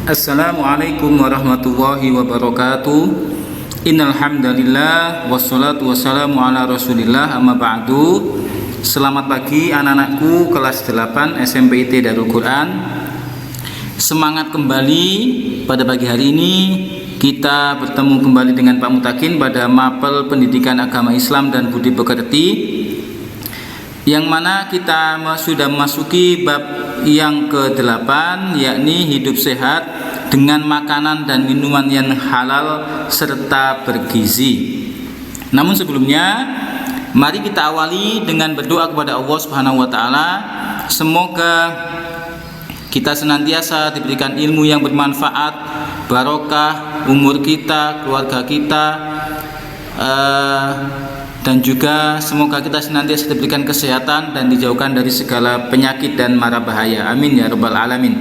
Assalamualaikum warahmatullahi wabarakatuh. Innal hamdalillah wassalatu wassalamu ala Rasulillah amma ba'du. Selamat pagi anak-anakku kelas 8 SMP IT Darul Quran. Semangat kembali pada pagi hari ini. Kita bertemu kembali dengan Pak Mutakin pada mapel Pendidikan Agama Islam dan Budi Pekerti, yang mana kita sudah memasuki bab yang ke-8, yakni hidup sehat dengan makanan dan minuman yang halal serta bergizi. Namun sebelumnya, mari kita awali dengan berdoa kepada Allah Subhanahu wa taala. Semoga kita senantiasa diberikan ilmu yang bermanfaat, barokah umur kita, keluarga kita, dan juga semoga kita senantiasa diberikan kesehatan dan dijauhkan dari segala penyakit dan mara bahaya. Amin ya rabbal alamin.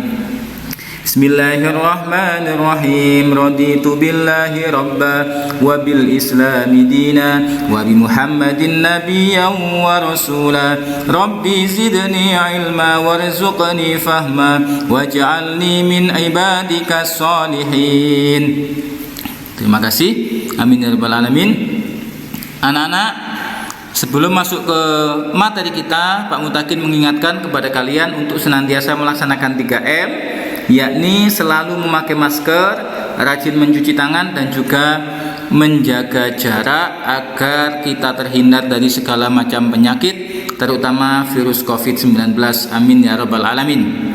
Bismillahirrahmanirrahim. Raditu billahi rabba wa bil islami dina wa bi Muhammadin nabiyyan wa rasula. Rabbi zidni ilma warzuqni fahma waj'alni min ibadika salihin. Terima kasih. Amin ya rabbal alamin. Anak-anak, sebelum masuk ke materi kita, Pak Mutakin mengingatkan kepada kalian untuk senantiasa melaksanakan 3M, yakni selalu memakai masker, rajin mencuci tangan, dan juga menjaga jarak agar kita terhindar dari segala macam penyakit, terutama virus COVID-19. Amin ya rabbal alamin.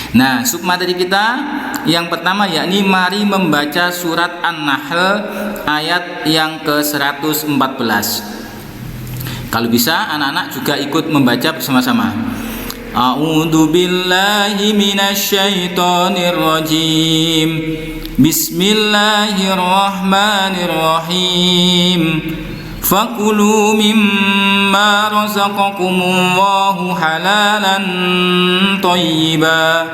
Nah, submateri kita yang pertama yakni mari membaca surat An-Nahl ayat yang ke-114. Kalau bisa anak-anak juga ikut membaca bersama-sama. A'udzu billahi minasyaitonir rajim. Bismillahirrahmanirrahim. Fakulu mimma razaqakumullahu halalan thayyiba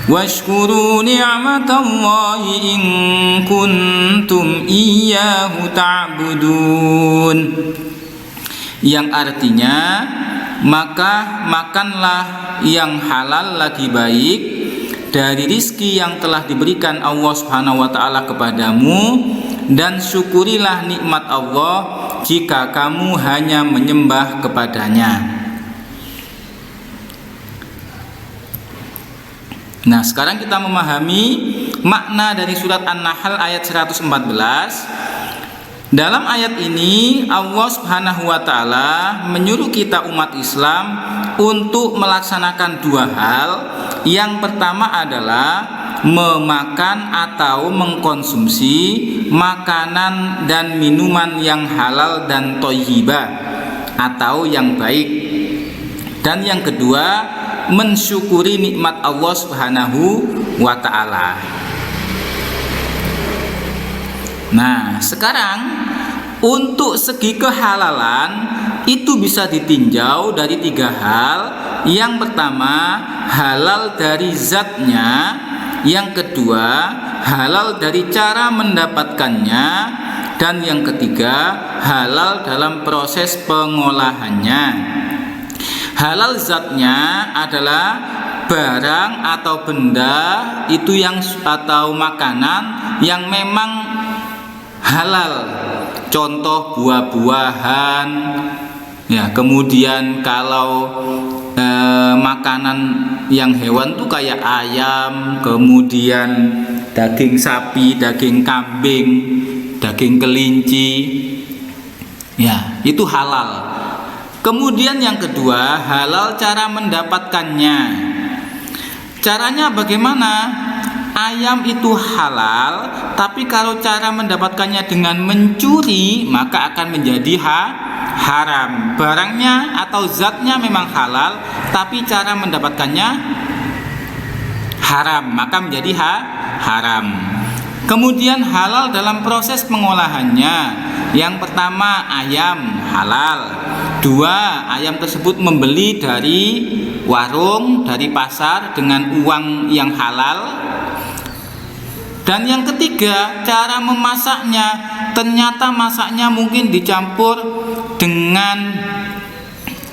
washkuru ni'matallahi in kuntum iyyahu ta'budun. Yang artinya, maka makanlah yang halal lagi baik dari rizki yang telah diberikan Allah Subhanahu wa taala kepadamu, dan syukurilah nikmat Allah jika kamu hanya menyembah kepadanya. Nah, sekarang kita memahami makna dari surat An-Nahl ayat 114. Dalam ayat ini Allah Subhanahu wa taala menyuruh kita umat Islam untuk melaksanakan dua hal. Yang pertama adalah memakan atau mengkonsumsi makanan dan minuman yang halal dan thayyibah atau yang baik. Dan yang kedua, mensyukuri nikmat Allah Subhanahu wa taala. Nah, sekarang untuk segi kehalalan itu bisa ditinjau dari 3 hal. Yang pertama, halal dari zatnya. Yang kedua, halal dari cara mendapatkannya. Dan yang ketiga, halal dalam proses pengolahannya. Halal zatnya adalah barang atau benda itu yang atau makanan yang memang halal. Contoh buah-buahan. Ya, kemudian kalau makanan yang hewan tuh kayak ayam, kemudian daging sapi, daging kambing, daging kelinci. Ya, itu halal. Kemudian yang kedua, halal cara mendapatkannya. Caranya bagaimana? Ayam itu halal, tapi kalau cara mendapatkannya dengan mencuri, maka akan menjadi haram. Barangnya atau zatnya memang halal, tapi cara mendapatkannya haram, maka menjadi haram. Kemudian halal dalam proses pengolahannya. Yang pertama, ayam halal. 2, ayam tersebut membeli dari warung, dari pasar dengan uang yang halal. Dan yang ketiga, cara memasaknya. Ternyata masaknya mungkin dicampur dengan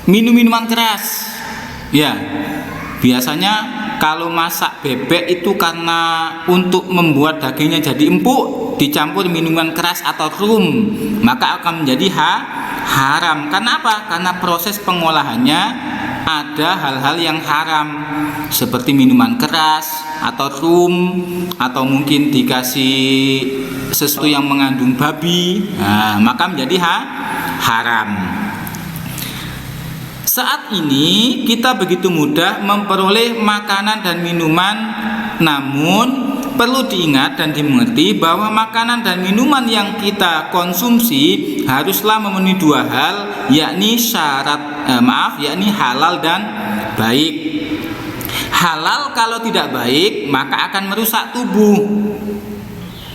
minum-minuman keras. Ya, biasanya kalau masak bebek itu karena untuk membuat dagingnya jadi empuk dicampur minuman keras atau rum, maka akan menjadi haram. Karena apa? Karena proses pengolahannya ada hal-hal yang haram seperti minuman keras atau rum, atau mungkin dikasih sesuatu yang mengandung babi, maka menjadi haram. Saat ini kita begitu mudah memperoleh makanan dan minuman, namun perlu diingat dan dimengerti bahwa makanan dan minuman yang kita konsumsi haruslah memenuhi dua hal, yakni yakni halal dan baik. Halal kalau tidak baik maka akan merusak tubuh.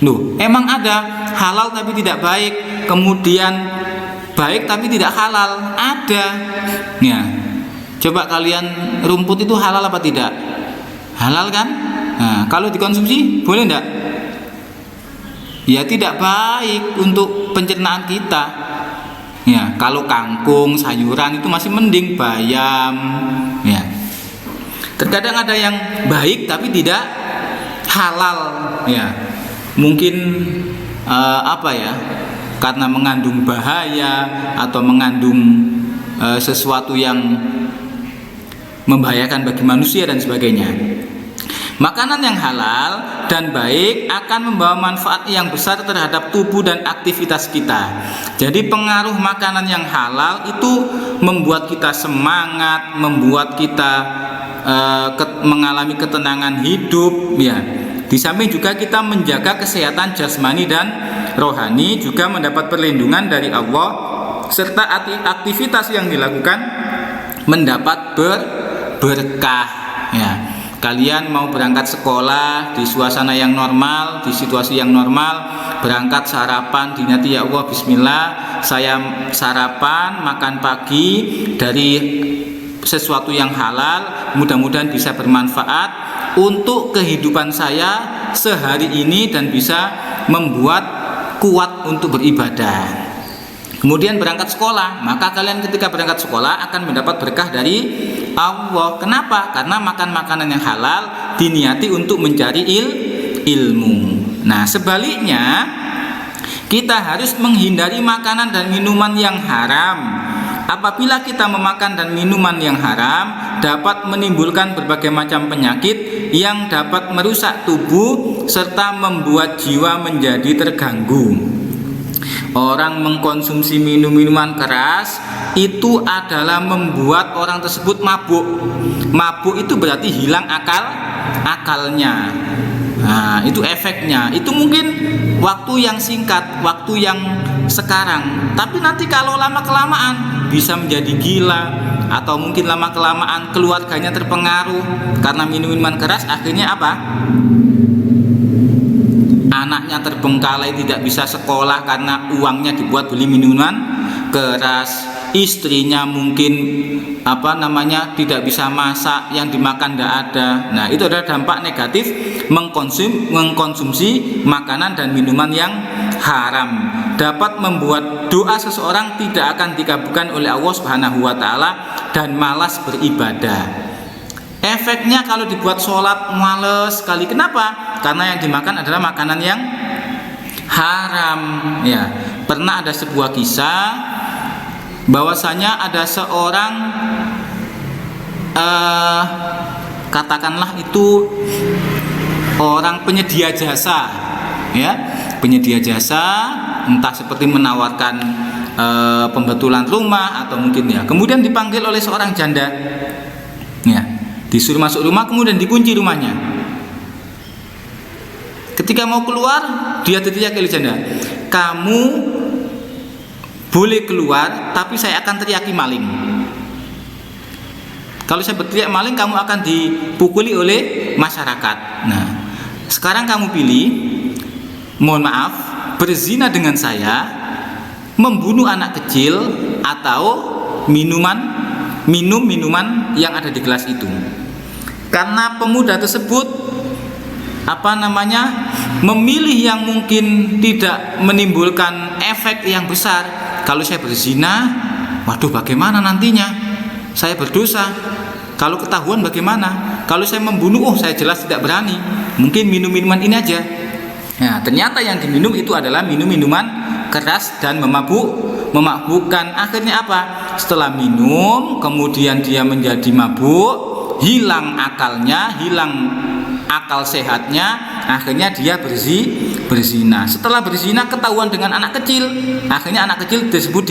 Loh, emang ada halal tapi tidak baik, kemudian baik tapi tidak halal? Ada. Ya, coba kalian, rumput itu halal apa tidak? Halal kan? Nah, kalau dikonsumsi boleh enggak? Ya tidak baik untuk pencernaan kita. Ya, kalau kangkung, sayuran itu masih mending, bayam. Ya. Terkadang ada yang baik tapi tidak halal. Ya, mungkin karena mengandung bahaya atau mengandung sesuatu yang membahayakan bagi manusia dan sebagainya. Makanan yang halal dan baik akan membawa manfaat yang besar terhadap tubuh dan aktivitas kita. Jadi pengaruh makanan yang halal itu membuat kita semangat, membuat kita mengalami ketenangan hidup, ya. Di samping juga kita menjaga kesehatan jasmani dan rohani, juga mendapat perlindungan dari Allah, serta aktivitas yang dilakukan mendapat berkah. Ya, kalian mau berangkat sekolah di suasana yang normal, di situasi yang normal, berangkat sarapan diniati, ya Allah, bismillah, saya sarapan makan pagi dari sesuatu yang halal, mudah-mudahan bisa bermanfaat untuk kehidupan saya sehari ini dan bisa membuat kuat untuk beribadah. Kemudian berangkat sekolah, maka kalian ketika berangkat sekolah akan mendapat berkah dari Allah. Kenapa? Karena makan makanan yang halal diniati untuk mencari ilmu. Nah, sebaliknya kita harus menghindari makanan dan minuman yang haram. Apabila kita memakan dan minuman yang haram, dapat menimbulkan berbagai macam penyakit yang dapat merusak tubuh serta membuat jiwa menjadi terganggu. Orang mengkonsumsi minuman keras itu adalah membuat orang tersebut mabuk. Mabuk itu berarti hilang akalnya. Nah, itu efeknya. Itu mungkin waktu yang singkat, waktu yang sekarang. Tapi nanti kalau lama-kelamaan bisa menjadi gila, atau mungkin lama-kelamaan keluarganya terpengaruh karena minuman keras. Akhirnya apa? Anaknya terbengkalai, tidak bisa sekolah karena uangnya dibuat beli minuman keras. Istrinya mungkin tidak bisa masak, yang dimakan tidak ada. Nah, itu adalah dampak negatif mengkonsumsi makanan dan minuman yang haram. Dapat membuat doa seseorang tidak akan dikabulkan oleh Allah Subhanahu wa taala dan malas beribadah. Efeknya kalau dibuat sholat males sekali. Kenapa? Karena yang dimakan adalah makanan yang haram. Ya, pernah ada sebuah kisah bahwasanya ada seorang katakanlah itu orang penyedia jasa, ya, penyedia jasa, entah seperti menawarkan pembetulan rumah atau mungkin, ya, kemudian dipanggil oleh seorang janda, ya, disuruh masuk rumah, kemudian dikunci rumahnya. Ketika mau keluar, dia teriak oleh janda, kamu boleh keluar, tapi saya akan teriaki maling. Kalau saya berteriak maling, kamu akan dipukuli oleh masyarakat. Nah, sekarang kamu pilih, mohon maaf, berzina dengan saya, membunuh anak kecil, atau minum minuman yang ada di gelas itu. Karena pemuda tersebut memilih yang mungkin tidak menimbulkan efek yang besar. Kalau saya berzina, waduh, bagaimana nantinya? Saya berdosa. Kalau ketahuan bagaimana? Kalau saya membunuh, saya jelas tidak berani. Mungkin minum minuman ini aja. Nah, ternyata yang diminum itu adalah minuman keras dan memabukkan. Akhirnya apa? Setelah minum, kemudian dia menjadi mabuk, hilang akalnya, hilang akal sehatnya, akhirnya dia berzina. Setelah berzina ketahuan dengan anak kecil, akhirnya anak kecil tersebut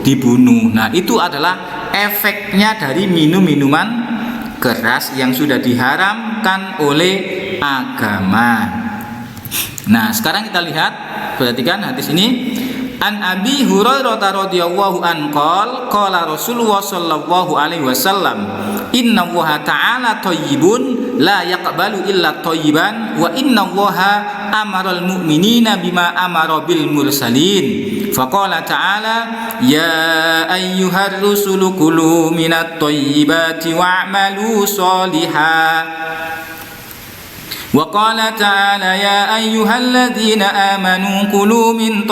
dibunuh. Nah, itu adalah efeknya dari minuman keras yang sudah diharamkan oleh agama. Nah, sekarang kita lihat, perhatikan hadis ini. An Abi Hurairah radhiyallahu anhu qala Rasulullah sallallahu alaihi wasallam, inna Allaha ta'ala thayyibun la yaqbalu illa thayyiban wa inna Allaha amara al-mu'minina bima amara bil mursalin. Faqala ta'ala ya ayyuhar rusulu kulu minat thayyibati wa'malu sholihan. Wa qala ta'ala ya ayyuhalladzina amanu kulu minat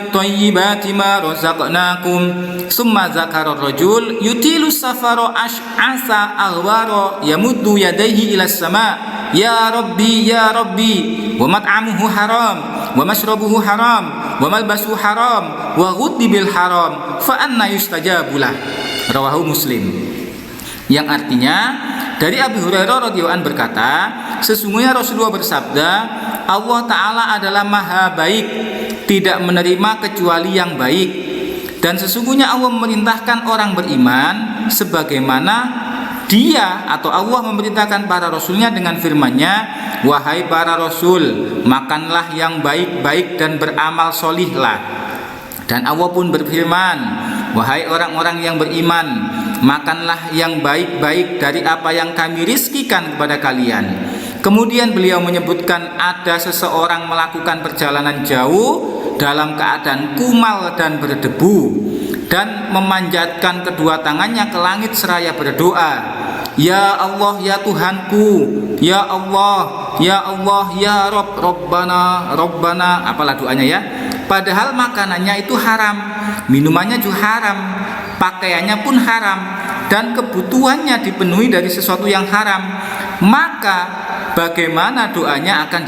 thayyibati ma razaqnakum. Summa zakara ar-rajul yutilu safara ash'asa aghwara yamuddu yadayhi ila as-sama ya rabbi wa mat'amuhu haram wa mashrabuhu haram wa malbasuhu haram wa ghuddi bil haram fa anna yustajabu lah. Rawahu Muslim. Yang artinya dari Abu Hurairah radhiyallahu anhu berkata, sesungguhnya Rasulullah bersabda, Allah Ta'ala adalah maha baik, tidak menerima kecuali yang baik. Dan sesungguhnya Allah memerintahkan orang beriman sebagaimana Dia atau Allah memerintahkan para rasulnya dengan firman-Nya, wahai para rasul, makanlah yang baik-baik dan beramal solihlah. Dan Allah pun berfirman, wahai orang-orang yang beriman, makanlah yang baik-baik dari apa yang kami rizkikan kepada kalian. Kemudian beliau menyebutkan ada seseorang melakukan perjalanan jauh dalam keadaan kumal dan berdebu dan memanjatkan kedua tangannya ke langit seraya berdoa, ya Allah ya Tuhanku, ya Allah, ya Allah, ya Rabb, Rabbana, apalah doanya ya. Padahal makanannya itu haram, minumannya juga haram, pakaiannya pun haram, dan kebutuhannya dipenuhi dari sesuatu yang haram. Maka bagaimana doanya akan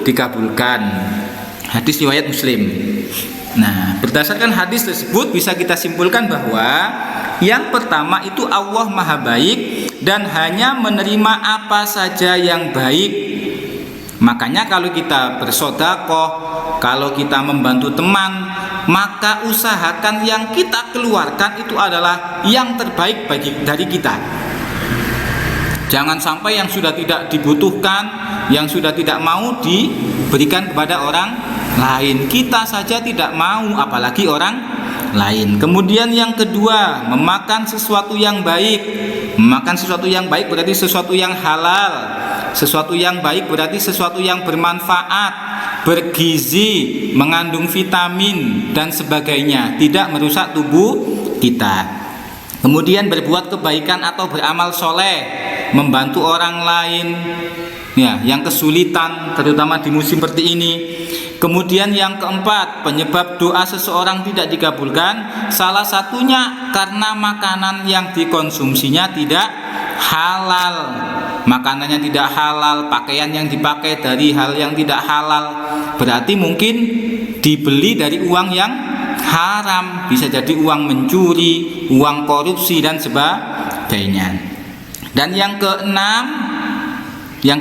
dikabulkan? Hadis riwayat Muslim. Nah, berdasarkan hadis tersebut bisa kita simpulkan bahwa yang pertama itu Allah maha baik dan hanya menerima apa saja yang baik. Makanya kalau kita bersedekah, kalau kita membantu teman, maka usahakan yang kita keluarkan itu adalah yang terbaik dari kita. Jangan sampai yang sudah tidak dibutuhkan, yang sudah tidak mau diberikan kepada orang lain. Kita saja tidak mau, apalagi orang lain. Kemudian yang kedua, memakan sesuatu yang baik. Memakan sesuatu yang baik berarti sesuatu yang halal. Sesuatu yang baik berarti sesuatu yang bermanfaat, bergizi, mengandung vitamin dan sebagainya, tidak merusak tubuh kita. Kemudian berbuat kebaikan atau beramal soleh, membantu orang lain ya, yang kesulitan terutama di musim seperti ini. Kemudian yang keempat, penyebab doa seseorang tidak dikabulkan salah satunya karena makanan yang dikonsumsinya tidak halal. Makanannya tidak halal, pakaian yang dipakai dari hal yang tidak halal, berarti mungkin dibeli dari uang yang haram, bisa jadi uang mencuri, uang korupsi dan sebagainya. Dan yang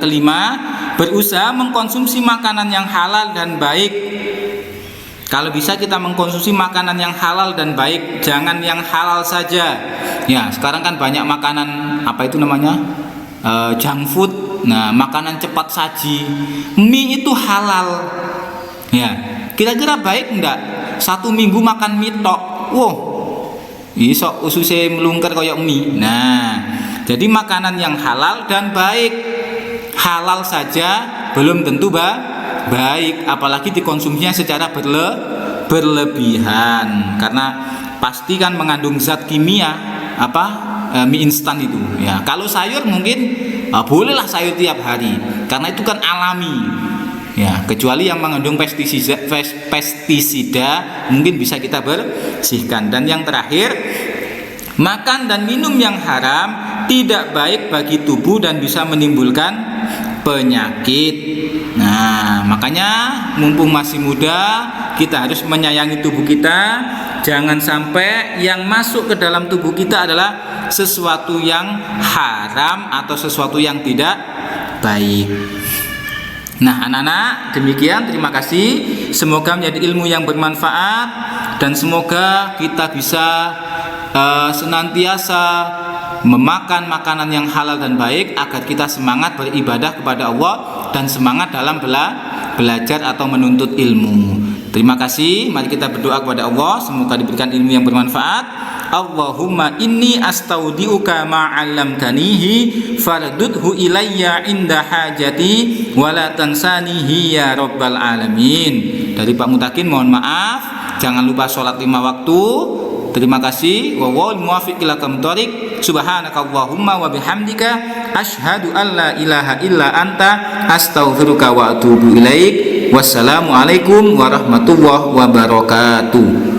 kelima, berusaha mengkonsumsi makanan yang halal dan baik. Kalau bisa kita mengkonsumsi makanan yang halal dan baik, jangan yang halal saja. Ya, sekarang kan banyak makanan apa itu namanya? Junk food. Nah, makanan cepat saji. Mie itu halal. Ya, kira-kira baik enggak? 1 minggu makan mie tok. Wow. Iso ususe melungker koyok mie. Nah, jadi makanan yang halal dan baik. Halal saja belum tentu baik, apalagi dikonsumsinya secara berlebihan, karena pasti kan mengandung zat kimia mie instan itu ya. Kalau sayur mungkin bolehlah sayur tiap hari karena itu kan alami ya, kecuali yang mengandung pestisida mungkin bisa kita bersihkan. Dan yang terakhir, Makan dan minum yang haram tidak baik bagi tubuh dan bisa menimbulkan penyakit. Nah, makanya mumpung masih muda, kita harus menyayangi tubuh kita. Jangan sampai yang masuk ke dalam tubuh kita adalah sesuatu yang haram atau sesuatu yang tidak baik. Nah, anak-anak, demikian, terima kasih. Semoga menjadi ilmu yang bermanfaat dan semoga kita bisa senantiasa memakan makanan yang halal dan baik agar kita semangat beribadah kepada Allah dan semangat dalam belajar atau menuntut ilmu. Terima kasih. Mari kita berdoa kepada Allah, semoga diberikan ilmu yang bermanfaat. Allahumma inni astaudiuka ma 'allamtanihi fardudhu ilayya inda hajati wa la tansanihi ya rabbal alamin. Dari Pak Mutakin mohon maaf. Jangan lupa sholat 5 waktu. Terima kasih. Wallahul muwaffiq ila aqwamit thoriq. Subhanakallahumma wa bihamdika asyhadu an la ilaha illa anta astaghfiruka wa atubu ilaik. Wassalamualaikum warahmatullahi wabarakatuh.